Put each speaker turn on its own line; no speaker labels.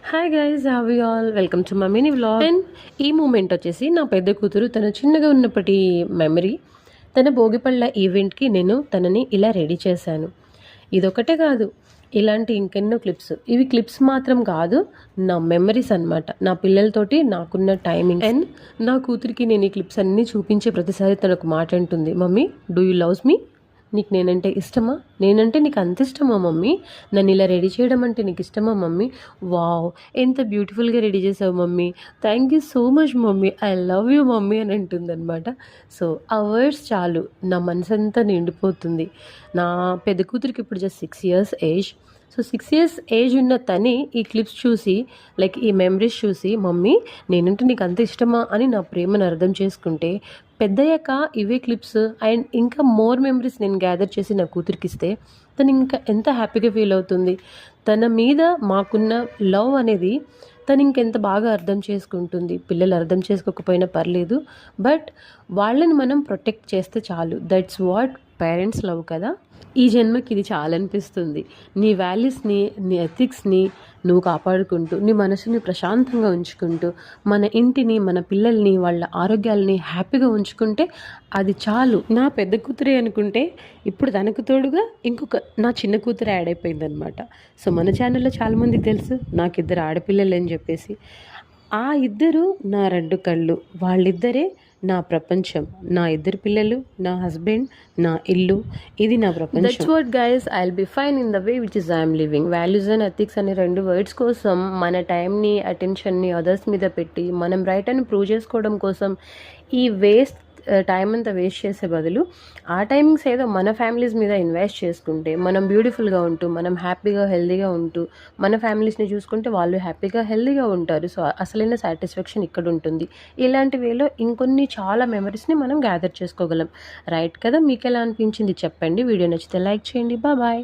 Hi guys, how you all? Welcome to my mini vlog. And ఈ moment వచ్చేసి నా పెద్ద కూతురు తన చిన్నగా ఉన్నప్పటి మెమరీ. తన భోగిపళ్ళ ఈవెంట్కి నేను తనని ఇలా రెడీ చేశాను. ఇదొకటే కాదు, ఇలాంటి ఇంకెన్నో క్లిప్స్. ఇవి క్లిప్స్ మాత్రం కాదు, నా మెమరీస్ అనమాట. నా పిల్లలతోటి నాకున్న టైమింగ్. అండ్ నా కూతురికి నేను ఈ క్లిప్స్ అన్నీ చూపించే ప్రతిసారి తనకు మాట అంటుంది, mummy do you loves me? నీకు నేనంటే ఇష్టమా? నేనంటే నీకు అంత ఇష్టమా మమ్మీ? నన్ను ఇలా రెడీ చేయడం అంటే నీకు ఇష్టమా మమ్మీ? వావ్, ఎంత బ్యూటిఫుల్గా రెడీ చేసావు mummy, thank you so much mummy, I love you mummy అని అంటుందన్నమాట. సో ఆ వర్డ్స్ చాలు, నా మనసంతా నిండిపోతుంది. నా పెద్ద కూతురికి ఇప్పుడు just 6 years age. So 6 years age ఉన్న తని ఈ క్లిప్స్ చూసి, లైక్ ఈ మెమరీస్ చూసి, మమ్మీ నేనంటే నీకు అంత ఇష్టమా అని నా ప్రేమను అర్థం చేసుకుంటే, పెద్దయ్యాక ఇవే క్లిప్స్ అండ్ ఇంకా మోర్ మెమరీస్ నేను గ్యాదర్ చేసి నా కూతురికి ఇస్తే తను ఇంకా ఎంత హ్యాపీగా ఫీల్ అవుతుంది. తన మీద మాకున్న లవ్ అనేది తను ఇంకెంత బాగా అర్థం చేసుకుంటుంది. పిల్లలు అర్థం చేసుకోకపోయినా పర్లేదు, బట్ వాళ్ళని మనం ప్రొటెక్ట్ చేస్తే చాలు. దట్స్ వాట్ పేరెంట్స్ లవ్ కదా. ఈ జన్మకి ఇది చాలా అనిపిస్తుంది. నీ వాల్యూస్ని, నీ ఎథిక్స్ని నువ్వు కాపాడుకుంటూ, నీ మనసుని ప్రశాంతంగా ఉంచుకుంటూ, మన ఇంటిని, మన పిల్లల్ని, వాళ్ళ ఆరోగ్యాలని హ్యాపీగా ఉంచుకుంటే అది చాలు. నా పెద్ద కూతురే అనుకుంటే ఇప్పుడు తనకు తోడుగా ఇంకొక నా చిన్న కూతురు యాడ్ అయిపోయిందనమాట. సో మన ఛానల్లో చాలామందికి తెలుసు నాకు 2 ఆడపిల్లలు అని చెప్పేసి. ఆ ఇద్దరు నా 2 కళ్ళు, వాళ్ళిద్దరే నా ప్రపంచం. నా 2 పిల్లలు, నా హస్బెండ్, నా ఇల్లు, ఇది నా ప్రపంచం. That's what guys, I will be fine in the way which is I'm living. Values and ethics అనే 2 వర్డ్స్ కోసం మన టైంని, అటెన్షన్ని అదర్స్ మీద పెట్టి మనం రైట్ అని ప్రూవ్ చేసుకోవడం కోసం ఈ టైం అంతా వేస్ట్ చేసే బదులు ఆ టైమింగ్స్ ఏదో మన ఫ్యామిలీస్ మీద ఇన్వెస్ట్ చేసుకుంటే, మనం బ్యూటిఫుల్గా ఉంటూ, మనం హ్యాపీగా హెల్తీగా ఉంటూ, మన ఫ్యామిలీస్ని చూసుకుంటే వాళ్ళు హ్యాపీగా హెల్తీగా ఉంటారు. సో అసలైన సాటిస్ఫాక్షన్ ఇక్కడ ఉంటుంది. ఇలాంటి వేలో ఇంకొన్ని చాలా మెమరీస్ని మనం గ్యాదర్ చేసుకోగలం. రైట్ కదా? మీకు ఎలా అనిపించింది చెప్పండి. వీడియో నచ్చితే లైక్ చేయండి. బాయ్.